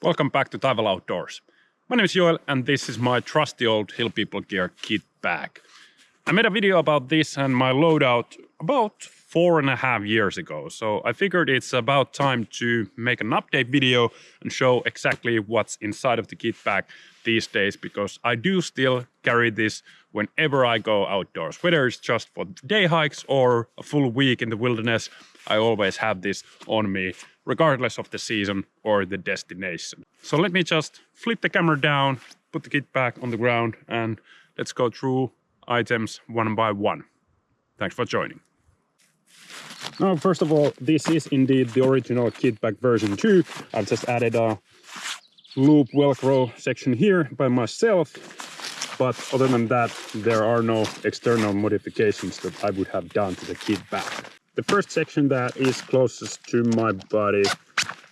Welcome back to Taival Outdoors. My name is Joel and this is my trusty old Hill People Gear kit bag. I made a video about this and my loadout about 4.5 years ago, so I figured it's about time to make an update video and show exactly what's inside of the kit bag these days, because I do still carry this whenever I go outdoors, whether it's just for day hikes or a full week in the wilderness. I always have this on me, regardless of the season or the destination. So let me just flip the camera down, put the kit back on the ground, and let's go through items one by one. Thanks for joining. Now, first of all, this is indeed the original kit bag version 2. I've just added a loop Velcro section here by myself, but other than that, there are no external modifications that I would have done to the kit bag. The first section that is closest to my body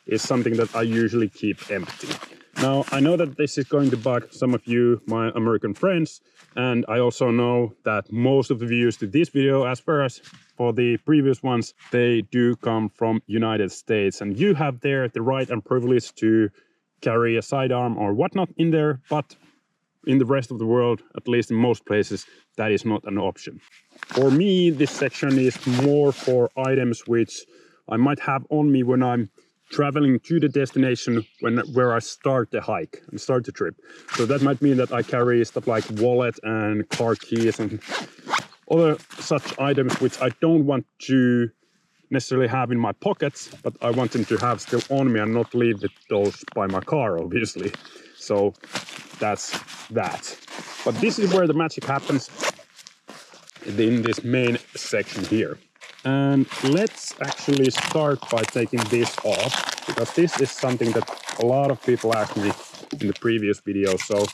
is something that I usually keep empty. Now, I know that this is going to bug some of you, my American friends, and I also know that most of the views to this video, as far as for the previous ones, they do come from United States, and you have there the right and privilege to carry a sidearm or whatnot in there, but in the rest of the world, at least in most places, that is not an option. For me, this section is more for items which I might have on me when I'm traveling to the destination where I start the hike and start the trip. So that might mean that I carry stuff like wallet and car keys and other such items which I don't want to necessarily have in my pockets, but I want them to have still on me and not leave those by my car, obviously. So that's that. But this is where the magic happens in this main section here. And let's actually start by taking this off, because this is something that a lot of people asked me in the previous video. So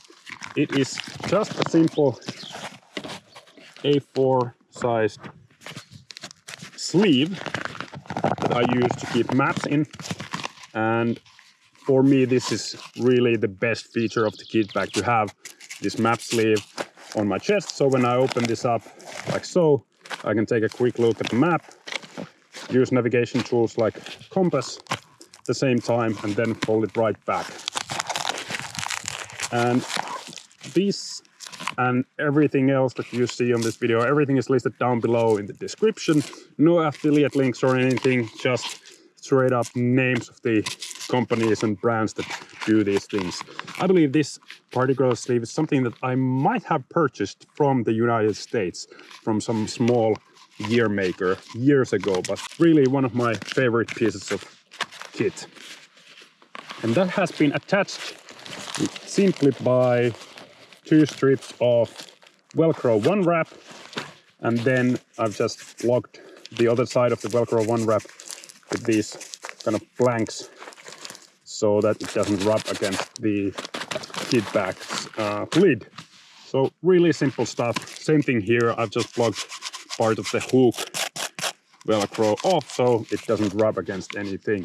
it is just a simple A4 sized sleeve that I use to keep maps in. And for me, this is really the best feature of the kit bag, to have this map sleeve on my chest. So when I open this up like so, I can take a quick look at the map, use navigation tools like compass at the same time, and then fold it right back. And this and everything else that you see on this video, everything is listed down below in the description. No affiliate links or anything, just straight up names of the companies and brands that do these things. I believe this particular sleeve is something that I might have purchased from the United States, from some small gear maker years ago, but really one of my favorite pieces of kit. And that has been attached simply by 2 strips of Velcro one wrap, and then I've just locked the other side of the Velcro one wrap with these kind of blanks so that it doesn't rub against the kit bag's lid. So really simple stuff. Same thing here, I've just plugged part of the hook Velcro off so it doesn't rub against anything.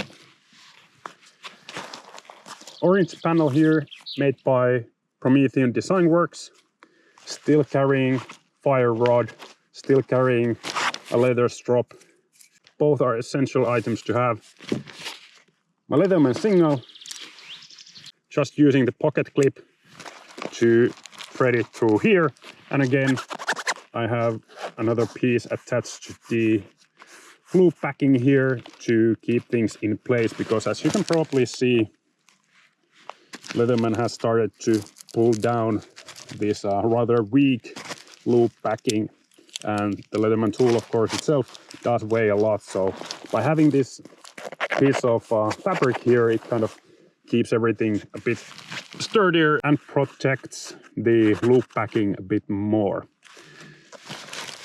Orange panel here, made by Prometheus Design Works. Still carrying fire rod, still carrying a leather strop. Both are essential items to have. My Leatherman Signal, just using the pocket clip to thread it through here. And again, I have another piece attached to the glue packing here to keep things in place, because as you can probably see, Leatherman has started to pull down this rather weak loop packing, and the Leatherman tool, of course, itself does weigh a lot. So by having this piece of fabric here, it kind of keeps everything a bit sturdier and protects the loop packing a bit more.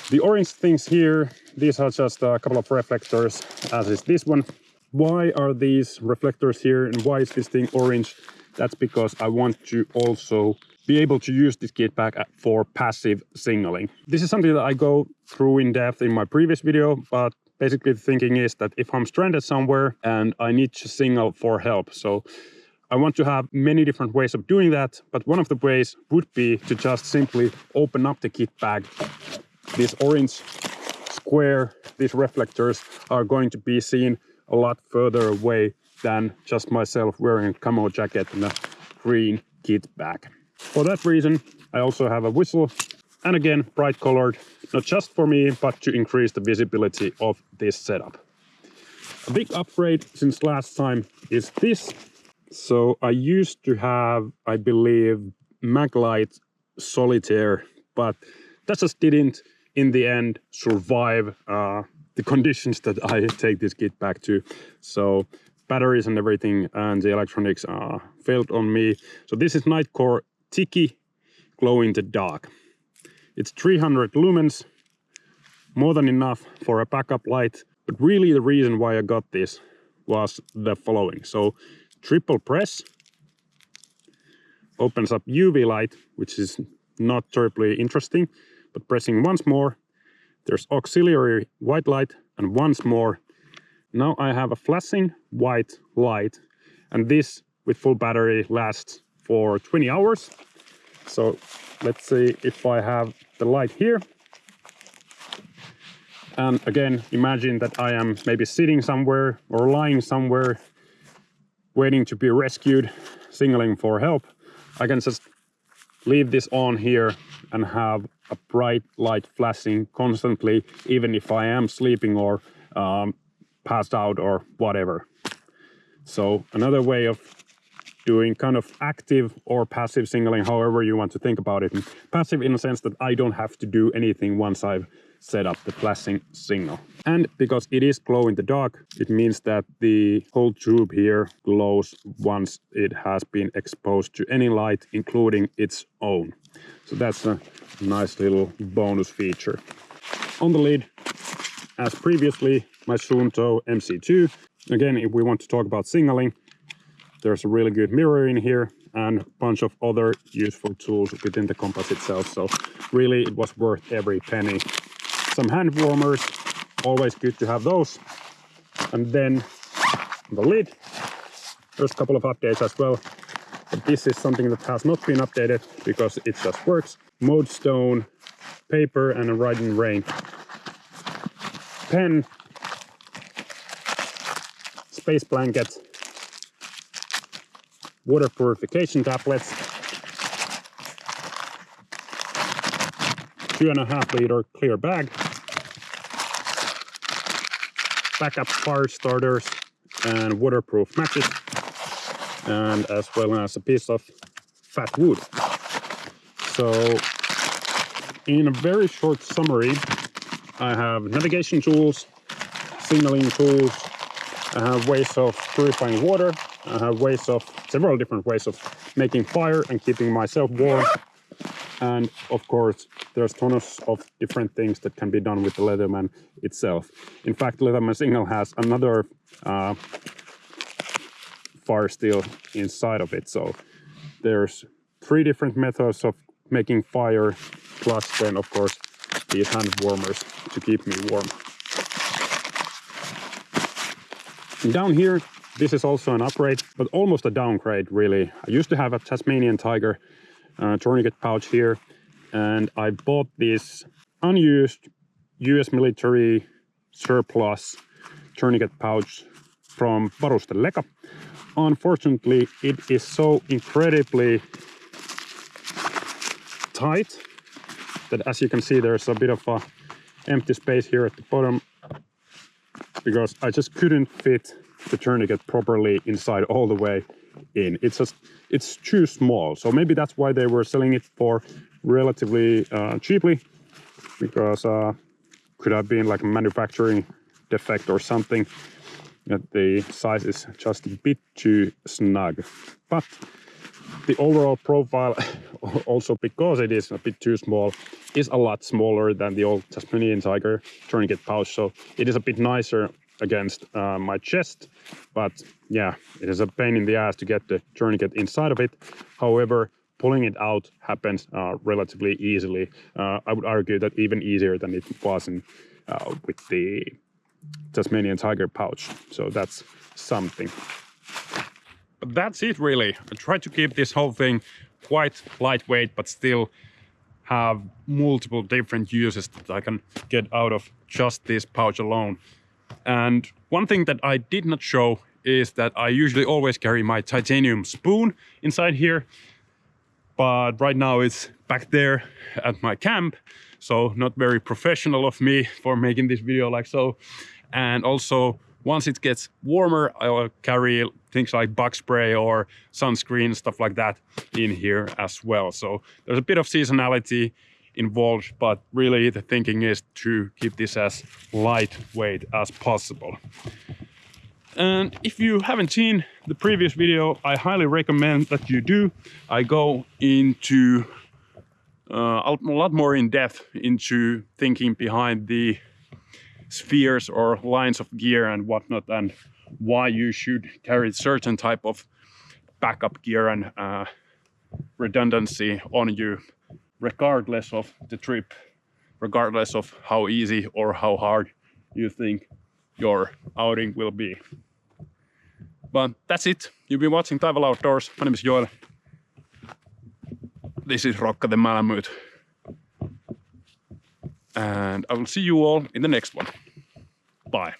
The orange things here, these are just a couple of reflectors, as is this one. Why are these reflectors here and why is this thing orange? That's because I want to also be able to use this kit bag for passive signaling. This is something that I go through in depth in my previous video, but basically the thinking is that if I'm stranded somewhere and I need to signal for help, so I want to have many different ways of doing that, but one of the ways would be to just simply open up the kit bag. This orange square, these reflectors are going to be seen a lot further away than just myself wearing a camo jacket and a green kit bag. For that reason, I also have a whistle, and again, bright colored, not just for me, but to increase the visibility of this setup. A big upgrade since last time is this. So I used to have, I believe, Maglite Solitaire, but that just didn't, in the end, survive the conditions that I take this kit back to. So batteries and everything and the electronics failed on me. So this is Nitecore TIKI Glow in the Dark. It's 300 lumens, more than enough for a backup light. But really the reason why I got this was the following. So triple press opens up UV light, which is not terribly interesting, but pressing once more, there's auxiliary white light, and once more, now I have a flashing white light, and this with full battery lasts for 20 hours. So let's see if I have the light here. And again, imagine that I am maybe sitting somewhere or lying somewhere, waiting to be rescued, signaling for help. I can just leave this on here and have a bright light flashing constantly, even if I am sleeping or passed out or whatever. So another way of doing kind of active or passive signaling, however you want to think about it. Passive in the sense that I don't have to do anything once I've set up the flashing signal. And because it is glow in the dark, it means that the whole tube here glows once it has been exposed to any light, including its own. So that's a nice little bonus feature. On the lid, as previously, my Suunto MC-2. Again, if we want to talk about signaling, there's a really good mirror in here and a bunch of other useful tools within the compass itself. So really it was worth every penny. Some hand warmers, always good to have those. And then the lid, there's a couple of updates as well. But this is something that has not been updated because it just works. Modestone paper and a Rite in Rain pen, space blanket, water purification tablets, 2.5 liter clear bag, backup fire starters and waterproof matches, and as well as a piece of fat wood. So in a very short summary, I have navigation tools, signaling tools, I have ways of purifying water, I have several different ways of making fire and keeping myself warm. And of course, there's tons of different things that can be done with the Leatherman itself. In fact, Leatherman Signal has another fire steel inside of it. So there's 3 different methods of making fire, plus then of course these hand warmers to keep me warm. And down here, this is also an upgrade, but almost a downgrade really. I used to have a Tasmanian Tiger tourniquet pouch here, and I bought this unused US military surplus tourniquet pouch from Varustelleka. Unfortunately, it is so incredibly tight that, as you can see, there's a bit of a empty space here at the bottom because I just couldn't fit the tourniquet properly inside all the way in. It's too small. So maybe that's why they were selling it for relatively cheaply, because could have been like a manufacturing defect or something, that the size is just a bit too snug. But the overall profile, also because it is a bit too small, is a lot smaller than the old Tasmanian Tiger tourniquet pouch. So it is a bit nicer against my chest, but yeah, it is a pain in the ass to get the tourniquet inside of it. However, pulling it out happens relatively easily. I would argue that even easier than it was with the Tasmanian Tiger pouch. So that's something. But that's it really. I tried to keep this whole thing quite lightweight, but still have multiple different uses that I can get out of just this pouch alone. And one thing that I did not show is that I usually always carry my titanium spoon inside here, but right now it's back there at my camp, so not very professional of me for making this video like so. And also, once it gets warmer, I'll carry things like bug spray or sunscreen, stuff like that in here as well. So there's a bit of seasonality involved, but really the thinking is to keep this as lightweight as possible. And if you haven't seen the previous video, I highly recommend that you do. I go into a lot more in depth into thinking behind the spheres or lines of gear and whatnot, and why you should carry certain type of backup gear and redundancy on you, regardless of the trip, regardless of how easy or how hard you think your outing will be. But that's it. You've been watching Taival Outdoors. My name is Joel. This is Rokka the Malamute. And I will see you all in the next one. Bye.